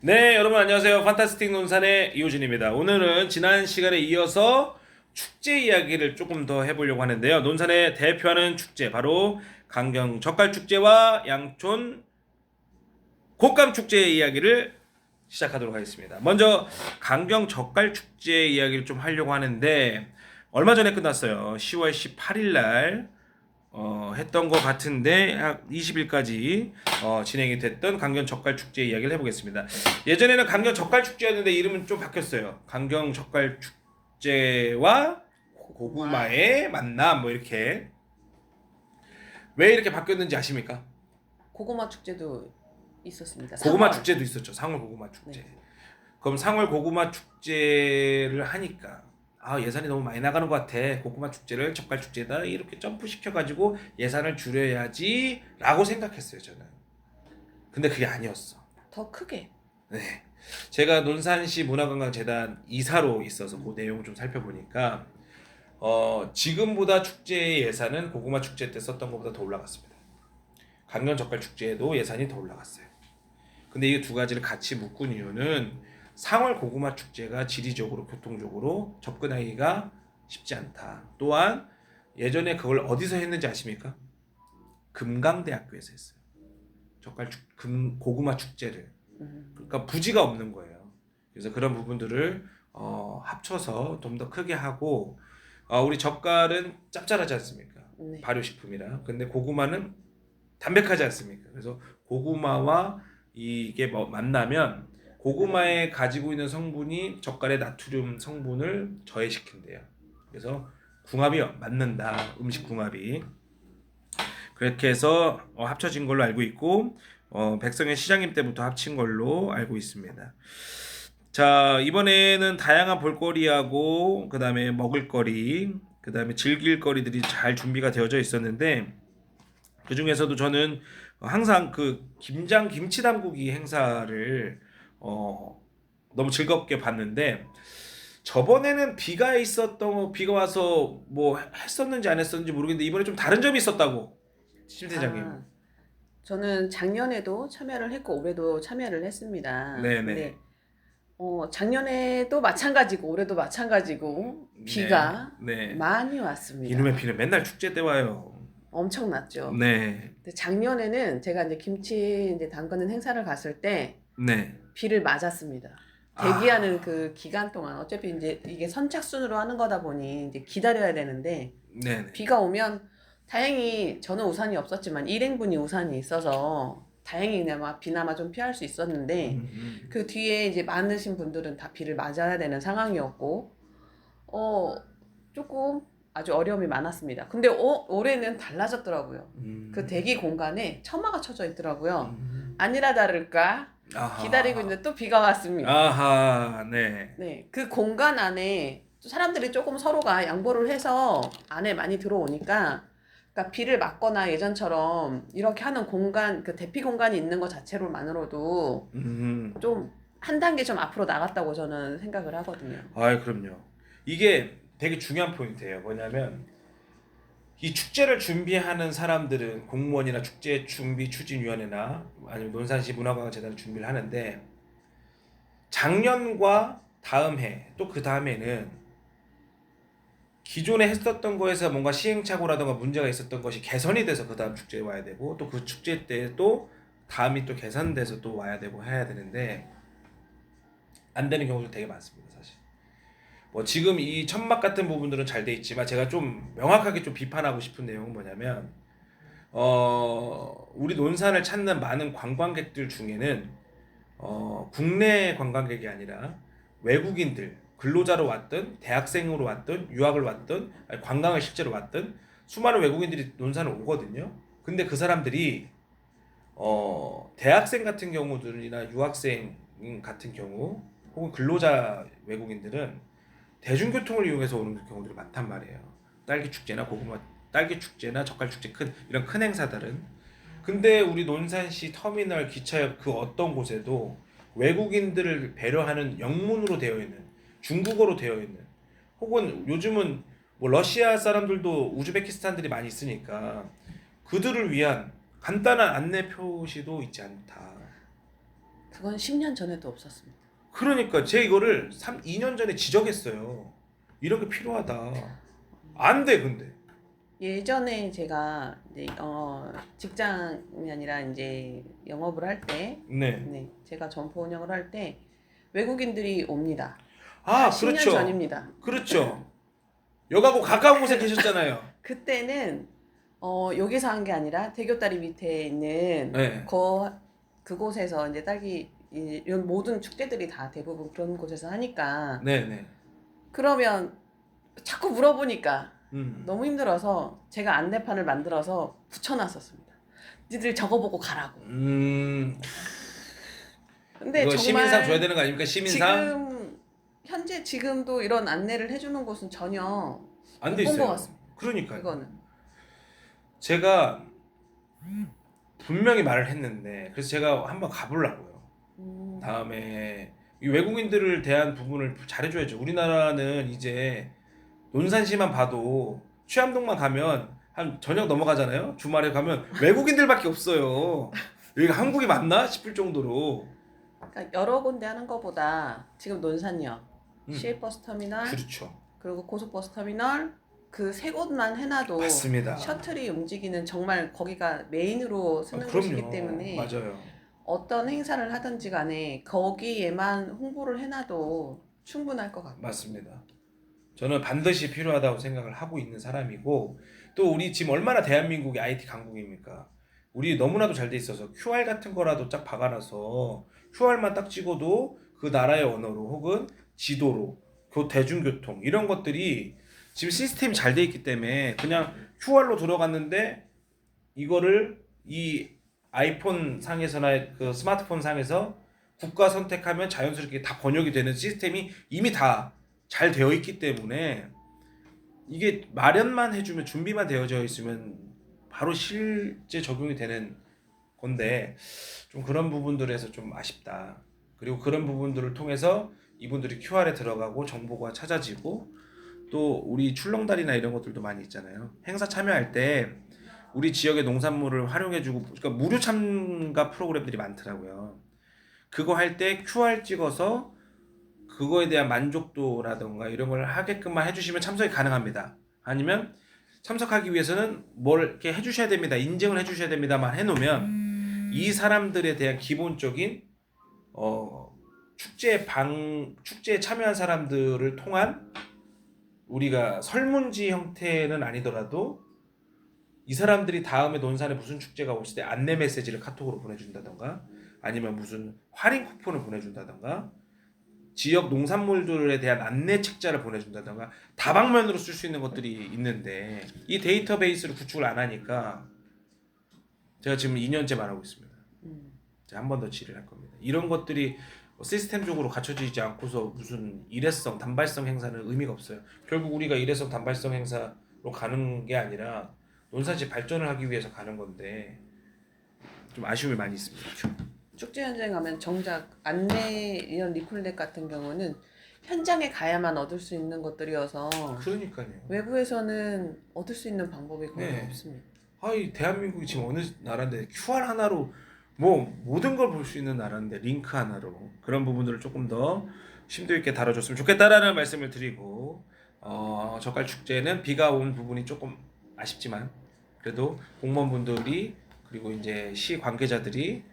네, 여러분 안녕하세요. 판타스틱 논산의 이호진입니다. 오늘은 지난 시간에 이어서 축제 이야기를 조금 더 해보려고 하는데요. 논산의 대표하는 축제, 바로 강경 젓갈축제와 양촌 곶감축제 이야기를 시작하도록 하겠습니다. 먼저 강경 젓갈축제 이야기를 좀 하려고 하는데, 얼마 전에 끝났어요. 10월 18일 날 했던 것 같은데 약 20일까지 진행이 됐던 강경 젓갈 축제 이야기를 해보겠습니다. 예전에는 강경 젓갈 축제였는데 이름은 좀 바뀌었어요. 강경 젓갈 축제와 고구마의 만남, 뭐 이렇게. 왜 이렇게 바뀌었는지 아십니까? 고구마 축제도 있었습니다. 고구마 3월. 축제도 있었죠. 상월 고구마 축제. 네. 그럼 상월 고구마 축제를 하니까 예산이 너무 많이 나가는 것 같아. 고구마 축제를 젓갈 축제에다 이렇게 점프 시켜가지고 예산을 줄여야지 라고 생각했어요, 저는. 근데 그게 아니었어. 더 크게. 네. 제가 논산시 문화관광재단 이사로 있어서 그 내용을 좀 살펴보니까 지금보다 축제의 예산은 고구마 축제 때 썼던 것보다 더 올라갔습니다. 강경 젓갈 축제에도 예산이 더 올라갔어요. 근데 이 두 가지를 같이 묶은 이유는 상월 고구마 축제가 지리적으로 교통적으로 접근하기가 쉽지 않다. 또한 예전에 그걸 어디서 했는지 아십니까? 금강대학교에서 했어요. 고구마 축제를. 그러니까 부지가 없는 거예요. 그래서 그런 부분들을 합쳐서 좀 더 크게 하고, 우리 젓갈은 짭짤하지 않습니까? 네. 발효식품이라. 근데 고구마는 담백하지 않습니까? 그래서 고구마와 이게 만나면 고구마에 가지고 있는 성분이 젓갈의 나트륨 성분을 저해시킨대요. 그래서 궁합이 맞는다. 음식 궁합이. 그렇게 해서 합쳐진 걸로 알고 있고, 백성의 시장님 때부터 합친 걸로 알고 있습니다. 자, 이번에는 다양한 볼거리하고 그다음에 먹을거리, 그다음에 즐길거리들이 잘 준비가 되어져 있었는데, 그 중에서도 저는 항상 그 김장 김치 담그기 행사를 너무 즐겁게 봤는데, 저번에는 비가 와서 뭐 했었는지 안 했었는지 모르겠는데 이번에 좀 다른 점이 있었다고, 심 팀장님. 저는 작년에도 참여를 했고 올해도 참여를 했습니다. 네네. 근데 작년에도 마찬가지고 올해도 마찬가지고 비가 네. 많이 왔습니다. 이놈의 비는 맨날 축제 때 와요. 엄청났죠. 네. 근데 작년에는 제가 이제 김치 이제 담그는 행사를 갔을 때 네. 비를 맞았습니다. 대기하는 그 기간 동안 어차피 이제 이게 선착순으로 하는 거다 보니 이제 기다려야 되는데 네. 비가 오면 다행히 저는 우산이 없었지만 일행분이 우산이 있어서 다행히 그나마 비나마 좀 피할 수 있었는데 그 뒤에 이제 많으신 분들은 다 비를 맞아야 되는 상황이었고 조금 아주 어려움이 많았습니다. 근데 올해는 달라졌더라고요. 그 대기 공간에 처마가 쳐져 있더라고요. 아니라 다를까 아하. 기다리고 있는데 또 비가 왔습니다. 아하. 네. 네, 그 공간 안에 사람들이 조금 서로가 양보를 해서 안에 많이 들어오니까, 그러니까 비를 맞거나 예전처럼 이렇게 하는 공간, 그 대피 공간이 있는 것 자체로만으로도 좀 한 단계 좀 앞으로 나갔다고 저는 생각을 하거든요. 그럼요. 이게 되게 중요한 포인트예요. 뭐냐면 이 축제를 준비하는 사람들은 공무원이나 축제 준비 추진위원회나 아니면 논산시 문화관광재단을 준비를 하는데, 작년과 다음 해 또 그 다음에는 기존에 했었던 거에서 뭔가 시행착오라던가 문제가 있었던 것이 개선이 돼서 그 다음 축제에 와야 되고, 또 그 축제 때 또 다음이 또 개선돼서 또 와야 되고 해야 되는데, 안 되는 경우도 되게 많습니다, 사실. 뭐 지금 이 천막 같은 부분들은 잘 돼 있지만, 제가 좀 명확하게 좀 비판하고 싶은 내용은 뭐냐면, 우리 논산을 찾는 많은 관광객들 중에는 국내 관광객이 아니라 외국인들, 근로자로 왔든 대학생으로 왔든 유학을 왔든 아니 관광을 실제로 왔든 수많은 외국인들이 논산을 오거든요. 근데 그 사람들이 대학생 같은 경우들이나 유학생 같은 경우 혹은 근로자 외국인들은 대중교통을 이용해서 오는 경우들이 많단 말이에요. 딸기 축제나 젓갈 축제, 이런 큰 행사들은. 근데 우리 논산시 터미널 기차역 그 어떤 곳에도 외국인들을 배려하는 영문으로 되어 있는, 중국어로 되어 있는, 혹은 요즘은 뭐 러시아 사람들도 우즈베키스탄들이 많이 있으니까 그들을 위한 간단한 안내 표시도 있지 않다. 그건 10년 전에도 없었습니다. 그러니까 제 이거를 2년 전에 지적했어요. 이런 게 필요하다. 안 돼 근데. 예전에 제가 이제 직장이 아니라 이제 영업을 할 때, 네. 네, 제가 점포 운영을 할 때 외국인들이 옵니다. 아 10년 그렇죠. 전입니다. 그렇죠. 여가고 가까운 곳에 계셨잖아요. 그때는 여기서 한 게 아니라 대교다리 밑에 있는 네. 그곳에서 이제 이런 모든 축제들이 다 대부분 그런 곳에서 하니까 네네. 그러면 자꾸 물어보니까 음. 너무 힘들어서 제가 안내판을 만들어서 붙여놨었습니다. 니들 적어보고 가라고. 근데 이거 정말 시민상 줘야 되는 거 아닙니까? 시민상 지금도 이런 안내를 해주는 곳은 전혀 안 못 돼 본 것 있어요. 같습니다. 그러니까요. 이거는. 제가 분명히 말을 했는데 그래서 제가 한번 가보려고요. 다음에 이 외국인들을 대한 부분을 잘해줘야죠. 우리나라는 이제 논산시만 봐도 취암동만 가면 한 저녁 넘어가잖아요. 주말에 가면 외국인들밖에 없어요. 여기가 한국이 맞나 싶을 정도로. 그러니까 여러 군데 하는 것보다 지금 논산역, 음. 시외버스 터미널, 그렇죠. 그리고 고속버스 터미널 그 세 곳만 해놔도 맞습니다. 셔틀이 움직이는 정말 거기가 메인으로 쓰는 곳이기 그럼요. 때문에 맞아요. 어떤 행사를 하든지 간에 거기에만 홍보를 해놔도 충분할 것 같아요. 맞습니다. 저는 반드시 필요하다고 생각을 하고 있는 사람이고 또 우리 지금 얼마나 대한민국이 IT 강국입니까? 우리 너무나도 잘 돼 있어서 QR 같은 거라도 딱 박아놔서 QR만 딱 찍어도 그 나라의 언어로 혹은 지도로 대중교통 이런 것들이 지금 시스템이 잘 돼 있기 때문에 그냥 QR로 들어갔는데 이거를 이 아이폰 상에서나 그 스마트폰 상에서 국가 선택하면 자연스럽게 다 번역이 되는 시스템이 이미 다 잘 되어 있기 때문에 이게 마련만 해주면 준비만 되어져 있으면 바로 실제 적용이 되는 건데 좀 그런 부분들에서 좀 아쉽다. 그리고 그런 부분들을 통해서 이분들이 QR에 들어가고 정보가 찾아지고 또 우리 출렁다리나 이런 것들도 많이 있잖아요. 행사 참여할 때 우리 지역의 농산물을 활용해주고 그러니까 무료 참가 프로그램들이 많더라고요. 그거 할 때 QR 찍어서 그거에 대한 만족도라던가 이런 걸 하게끔만 해주시면 참석이 가능합니다. 아니면 참석하기 위해서는 뭘 이렇게 해주셔야 됩니다. 인증을 해주셔야 됩니다만 해놓으면 이 사람들에 대한 기본적인 축제에 참여한 사람들을 통한 우리가 설문지 형태는 아니더라도 이 사람들이 다음에 논산에 무슨 축제가 오실 때 안내 메시지를 카톡으로 보내준다던가 아니면 무슨 할인 쿠폰을 보내준다던가 지역 농산물들에 대한 안내 책자를 보내준다던가 다방면으로 쓸 수 있는 것들이 있는데 이 데이터베이스를 구축을 안 하니까 제가 지금 2년째 말하고 있습니다. 제가 한 번 더 질의를 할 겁니다. 이런 것들이 시스템적으로 갖춰지지 않고서 무슨 일회성, 단발성 행사는 의미가 없어요. 결국 우리가 일회성, 단발성 행사로 가는 게 아니라 논산시 발전을 하기 위해서 가는 건데 좀 아쉬움이 많이 있습니다. 축제 현장에 가면 정작 안내 이런 리플렛 같은 경우는 현장에 가야만 얻을 수 있는 것들이어서 그러니까요. 외부에서는 얻을 수 있는 방법이 거의 네. 없습니다. 아이 대한민국이 지금 어느 나라인데 QR 하나로 뭐 모든 걸 볼 수 있는 나라인데 링크 하나로 그런 부분들을 조금 더 심도 있게 다뤄줬으면 좋겠다라는 말씀을 드리고 젓갈 축제는 비가 온 부분이 조금 아쉽지만 그래도 공무원분들이 그리고 이제 시 관계자들이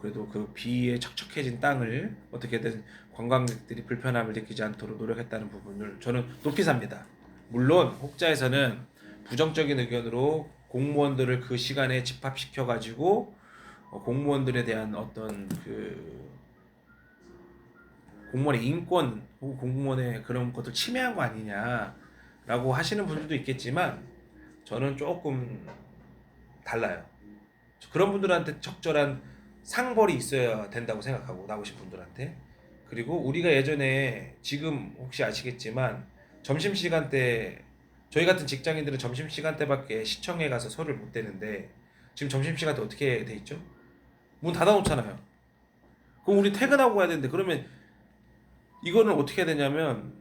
그래도 그 비에 척척해진 땅을 어떻게든 관광객들이 불편함을 느끼지 않도록 노력했다는 부분을 저는 높이 삽니다. 물론 혹자에서는 부정적인 의견으로 공무원들을 그 시간에 집합시켜 가지고 공무원들에 대한 어떤 그 공무원의 인권 혹은 공무원의 그런 것들 침해한 거 아니냐라고 하시는 분들도 있겠지만 저는 조금 달라요. 그런 분들한테 적절한 상벌이 있어야 된다고 생각하고 나오신 분들한테 그리고 우리가 예전에 지금 혹시 아시겠지만 점심시간 때 저희 같은 직장인들은 점심시간 때밖에 시청에 가서 서를 못 대는데 지금 점심시간 때 어떻게 돼 있죠? 문 닫아놓잖아요. 그럼 우리 퇴근하고 가야 되는데 그러면 이거는 어떻게 해야 되냐면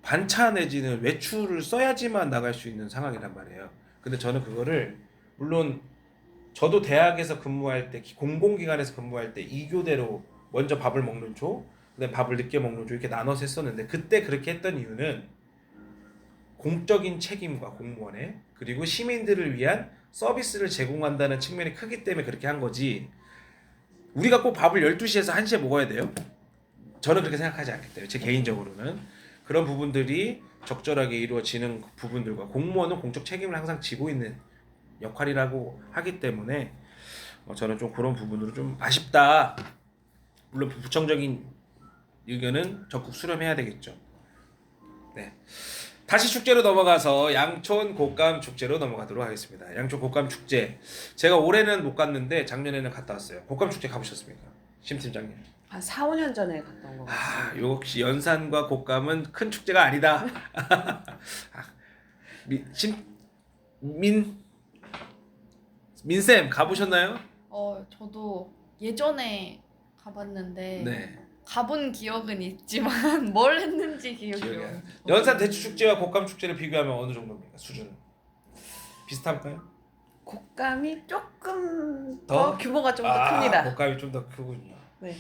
반차 내지는 외출을 써야지만 나갈 수 있는 상황이란 말이에요. 근데 저는 그거를 물론 저도 대학에서 근무할 때 공공기관에서 근무할 때 2교대로 먼저 밥을 먹는 조, 그다음에 밥을 늦게 먹는 조 이렇게 나눠서 했었는데 그때 그렇게 했던 이유는 공적인 책임과 공무원의 그리고 시민들을 위한 서비스를 제공한다는 측면이 크기 때문에 그렇게 한 거지. 우리가 꼭 밥을 12시에서 1시에 먹어야 돼요? 저는 그렇게 생각하지 않기 때문에 제 개인적으로는 그런 부분들이 적절하게 이루어지는 부분들과 공무원은 공적 책임을 항상 지고 있는 역할이라고 하기 때문에 저는 좀 그런 부분으로 좀 아쉽다. 물론 부정적인 의견은 적극 수렴해야 되겠죠. 네. 다시 축제로 넘어가서 양촌 곶감 축제로 넘어가도록 하겠습니다. 양촌 곶감 축제. 제가 올해는 못 갔는데 작년에는 갔다 왔어요. 곶감 축제 가보셨습니까? 심 팀장님. 한 4, 5년 전에 갔던 것 같습니다. 역시 연산과 곶감은 큰 축제가 아니다. 민쌤 가보셨나요? 저도 예전에 가봤는데 네. 가본 기억은 있지만 뭘 했는지 기억이 기억이 안 없어요. 연산 대추 축제와 곶감 축제를 비교하면 어느 정도입니까? 수준은 비슷할까요? 곶감이 조금 더? 더 규모가 좀 더 큽니다. 곶감이 좀 더 크군요. 네.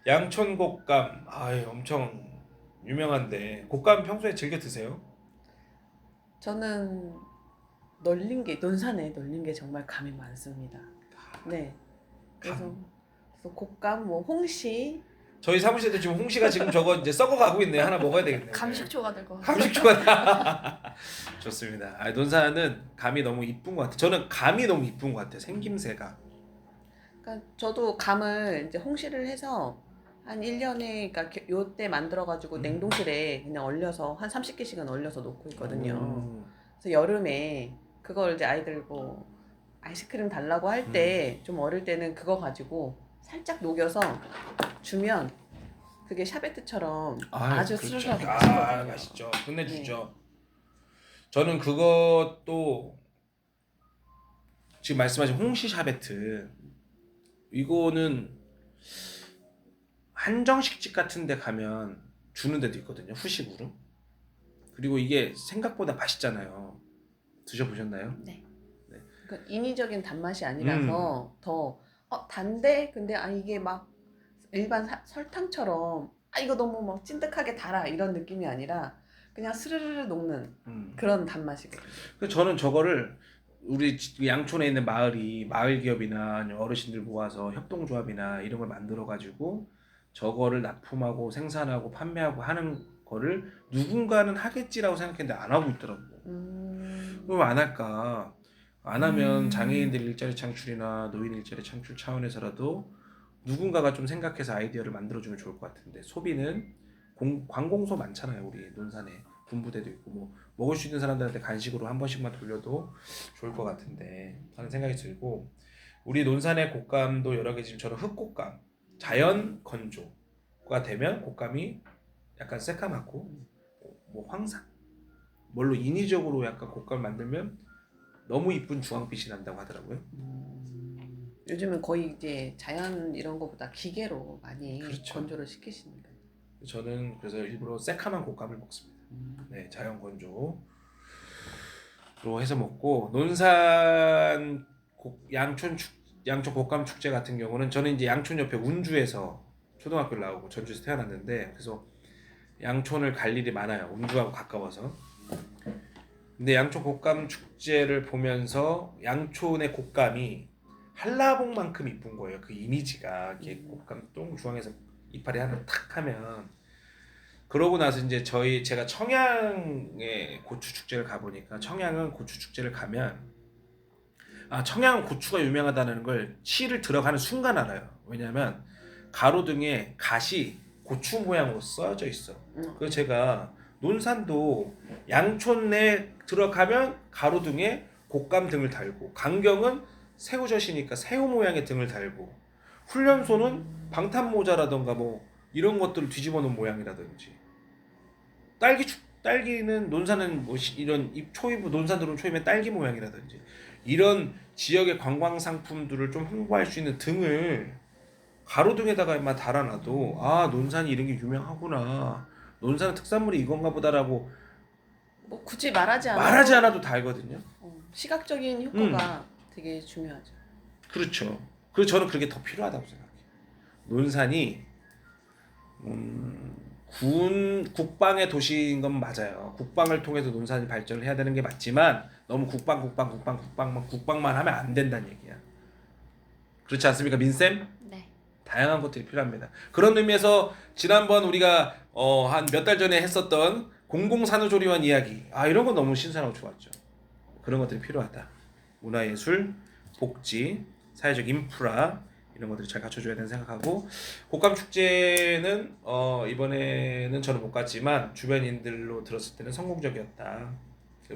양촌 곶감, 엄청 유명한데 곶감 평소에 즐겨 드세요? 저는 논산에 널린 게 정말 감이 많습니다. 네. 그래서 곶감, 뭐 홍시, 저희 사무실에도 지금 홍시가 지금 저거 이제 썩어가고 있네요. 하나 먹어야 되겠네요. 감식초가 될 것 같아요. 감식초가 좋습니다. 논산은 감이 너무 이쁜 것 같아요. 저는 감이 너무 이쁜 것 같아요. 생김새가. 그러니까 저도 감을 이제 홍시를 해서 한 1년에 그러니까 요때 만들어 가지고 냉동실에 그냥 얼려서 한 30개씩은 얼려서 놓고 있거든요. 그래서 여름에 그걸 이제 아이들 뭐 아이스크림 달라고 할 때 좀 어릴 때는 그거 가지고 살짝 녹여서 주면 그게 샤베트처럼 아주 그렇죠. 스르르하게 맛있거든요. 맛있죠. 끝내주죠. 저는 그것도 지금 말씀하신 홍시 샤베트 이거는 한정식집 같은 데 가면 주는 데도 있거든요. 후식으로. 그리고 이게 생각보다 맛있잖아요. 드셔보셨나요? 네. 그러니까 인위적인 단맛이 아니라서 더 단데 근데 이게 막 일반 설탕처럼 이거 너무 막 찐득하게 달아 이런 느낌이 아니라 그냥 스르르 녹는 그런 단맛이거든요. 그래서 저는 저거를 우리 양촌에 있는 마을 기업이나 아니면 어르신들 모아서 협동조합이나 이런 걸 만들어 가지고 저거를 납품하고 생산하고 판매하고 하는 거를 누군가는 하겠지라고 생각했는데 안 하고 있더라고. 왜 안 할까? 안 하면 장애인들 일자리 창출이나 노인 일자리 창출 차원에서라도 누군가가 좀 생각해서 아이디어를 만들어주면 좋을 것 같은데 소비는 관공서 많잖아요. 우리 논산에 군부대도 있고 뭐 먹을 수 있는 사람들한테 간식으로 한 번씩만 돌려도 좋을 것 같은데 하는 생각이 들고 우리 논산의 곶감도 여러 개 지금 저는 흑곶감 자연 건조가 되면 곶감이 약간 새까맣고 뭐 황산 뭘로 인위적으로 약간 곶감 만들면 너무 이쁜 주황빛이 난다고 하더라고요. 요즘은 거의 이제 자연 이런 거보다 기계로 많이 그렇죠. 건조를 시키십니다. 저는 그래서 일부러 새카만 곶감을 먹습니다. 네, 자연 건조로 해서 먹고 논산 양촌 곶감 축제 같은 경우는 저는 이제 양촌 옆에 운주에서 초등학교를 나오고 전주에서 태어났는데 그래서 양촌을 갈 일이 많아요. 운주하고 가까워서. 근데 양촌 곶감 축제를 보면서 양촌의 곶감이 한라봉만큼 이쁜 거예요. 그 이미지가 이게 곶감 똥 중앙에서 이파리 하나 탁 하면 그러고 나서 이제 제가 청양의 고추 축제를 가보니까 청양은 고추 축제를 가면 청양은 고추가 유명하다는 걸 시를 들어가는 순간 알아요. 왜냐면 가로등에 갓이 고추 모양으로 써져 있어. 그래서 제가 논산도 양촌 내 들어가면 가로등에 곶감 등을 달고 강경은 새우젓이니까 새우 모양의 등을 달고 훈련소는 방탄모자라던가 뭐 이런 것들을 뒤집어 놓은 모양이라든지 딸기는 논산은 뭐 이런 초입 논산 들어온 초입에 딸기 모양이라든지 이런 지역의 관광 상품들을 좀 홍보할 수 있는 등을 가로등에다가만 달아놔도 논산이 이런 게 유명하구나 논산의 특산물이 이건가 보다라고 뭐 굳이 말하지 않아도 다 알거든요. 시각적인 효과가 되게 중요하죠. 그렇죠. 그래서 저는 그게 더 필요하다고 생각해요. 논산이 국방의 도시인 건 맞아요. 국방을 통해서 논산이 발전을 해야 되는 게 맞지만 너무 국방만 하면 안 된다는 얘기야. 그렇지 않습니까, 민쌤? 네. 다양한 것들이 필요합니다. 그런 의미에서 지난번 우리가 한 몇 달 전에 했었던 공공산후조리원 이야기, 이런 건 너무 신선하고 좋았죠. 그런 것들이 필요하다. 문화예술, 복지, 사회적 인프라 이런 것들이 잘 갖춰줘야 된다고 생각하고, 곡감 축제는 이번에는 저는 못 갔지만 주변인들로 들었을 때는 성공적이었다.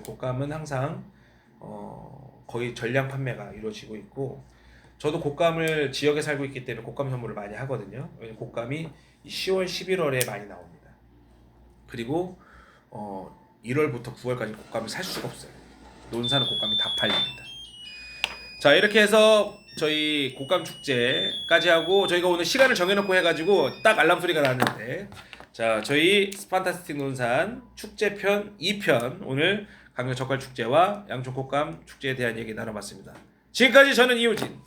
곡감은 항상 거의 전량 판매가 이루어지고 있고, 저도 곡감을 지역에 살고 있기 때문에 곡감 선물을 많이 하거든요. 왜냐면 곡감이 10월, 11월에 많이 나옵니다. 그리고 1월부터 9월까지 곡감을 살 수가 없어요. 논산은 곡감이 다 팔립니다. 자, 이렇게 해서 저희 곡감 축제까지 하고, 저희가 오늘 시간을 정해놓고 해가지고 딱 알람 소리가 났는데, 자, 저희 스판타스틱 논산 축제편 2편 오늘 강릉 젓갈 축제와 양촌 곡감 축제에 대한 얘기 나눠봤습니다. 지금까지 저는 이호진.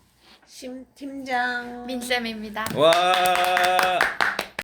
심 팀장. 민쌤입니다. 와.